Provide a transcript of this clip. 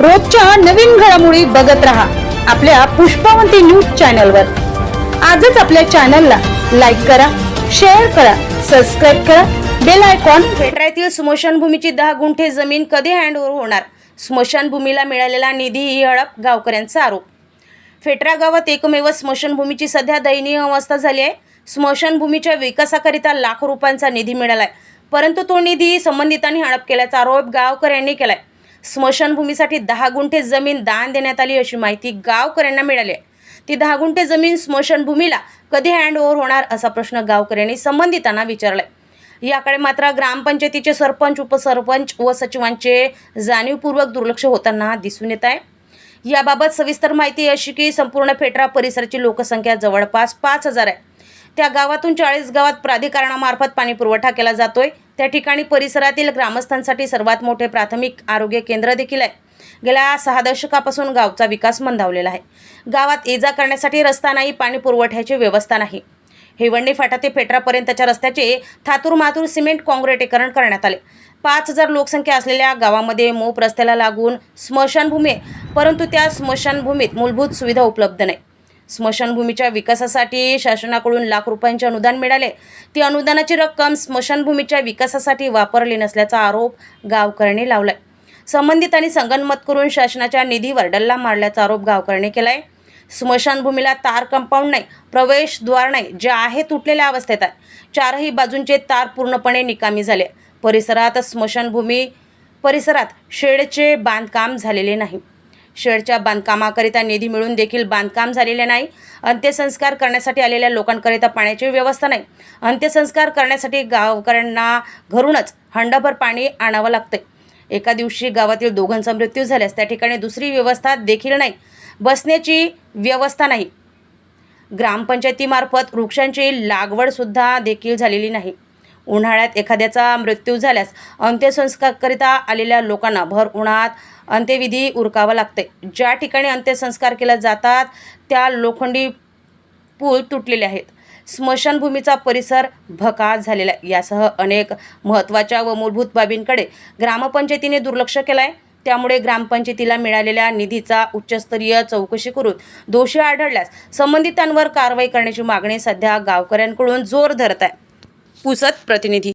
रोजच्या नवीन घडामोडी बघत रहा आपल्या पुष्पावंती न्यूज चॅनलवर। आजच आपल्या चॅनलला लाईक करा, शेअर करा, सबस्क्राइब करा, बेल आयकॉन। फेटरातील स्मशानभूमीची 10 गुंठे जमीन कधी हँडओव्हर होणार? स्मशानभूमीला मिळालेला निधी ही हडप, गावकऱ्यांचा आरोप। फेटरा गावात एकमेव स्मशानभूमीची सध्या दयनीय अवस्था झाली आहे। स्मशानभूमीच्या विकासाकरिता लाखो रुपयांचा निधी मिळालाय, परंतु तो निधी संबंधितांनी हडप केल्याचा आरोप गावकऱ्यांनी केलाय। स्मशानभूमीसाठी 10 गुंठे जमीन दान देण्यात आली अशी माहिती गावकऱ्यांना मिळाली आहे। ती 10 गुंठे जमीन स्मशानभूमीला कधी हँडओव्हर होणार असा प्रश्न गावकऱ्यांनी संबंधितांना विचारलाय। याकडे मात्र ग्रामपंचायतीचे सरपंच, उपसरपंच व सचिवांचे जाणीवपूर्वक दुर्लक्ष होताना दिसून येत आहे। याबाबत सविस्तर माहिती अशी की संपूर्ण फेटरा परिसराची लोकसंख्या जवळपास 5000 आहे। त्या गावातून 40 गावात प्राधिकरणामार्फत पाणी पुरवठा केला जातोय। त्या ठिकाणी परिसरातील ग्रामस्थांसाठी सर्वात मोठे प्राथमिक आरोग्य केंद्र देखील आहे। गेल्या 6 दशकापासून गावचा विकास मंदावलेला आहे। गावात ये-जा करण्यासाठी रस्ता नाही, पाणी पुरवठ्याची व्यवस्था नाही। हेवंडी फाटा ते फेटरापर्यंतच्या रस्त्याचे थातूर-मातूर सिमेंट काँक्रिटीकरण करण्यात आले। 5000 लोकसंख्या असलेल्या गावामध्ये मोप रस्त्याला लागून स्मशानभूमी आहे, परंतु त्या स्मशानभूमीत मूलभूत सुविधा उपलब्ध नाही। स्मशानभूमीच्या विकासासाठी शासनाकडून लाख रुपयांचे अनुदान मिळाले। ती अनुदानाची रक्कम स्मशानभूमीच्या विकासासाठी वापरली नसल्याचा आरोप गावकऱ्यांनी लावलाय। संबंधितांनी संगनमत करून शासनाच्या निधीवर डल्ला मारल्याचा आरोप गावकऱ्यांनी केलाय। स्मशानभूमीला तार कंपाऊंड नाही, प्रवेशद्वार नाही, जे आहे तुटलेल्या अवस्थेत आहे। चारही बाजूंचे तार पूर्णपणे निकामी झाले। परिसरात शेडचे बांधकाम झालेले नाही। शेडच्या बांधकामाकरिता निधी मिळून देखील बांधकाम झालेले नाही। अंत्यसंस्कार करण्यासाठी आलेल्या लोकांकरिता पाण्याची व्यवस्था नाही। अंत्यसंस्कार करण्यासाठी गावकऱ्यांना घरूनच हंडाभर पाणी आणावं लागते। एका दिवशी गावातील 2 जणांचा मृत्यू झाल्यास त्या ठिकाणी दुसरी व्यवस्था देखील नाही, बसण्याची व्यवस्था नाही। ग्रामपंचायतीमार्फत वृक्षांची लागवड सुद्धा देखील झालेली नाही। उन्हाळ्यात एखाद्याचा मृत्यू झाल्यास अंत्यसंस्कारकरिता आलेल्या लोकांना भर उन्हात अंत्यविधी उरकावा लागते। ज्या ठिकाणी अंत्यसंस्कार केले जातात त्या लोखंडी पूल तुटलेले आहेत। स्मशानभूमीचा परिसर भकास झालेला आहे। यासह अनेक महत्त्वाच्या व मूलभूत बाबींकडे ग्रामपंचायतीने दुर्लक्ष केलं आहे। त्यामुळे ग्रामपंचायतीला मिळालेल्या निधीचा उच्चस्तरीय चौकशी करून दोषी आढळल्यास संबंधितांवर कारवाई करण्याची मागणी सध्या गावकऱ्यांकडून जोर धरत आहे। पुसद प्रतिनिधी।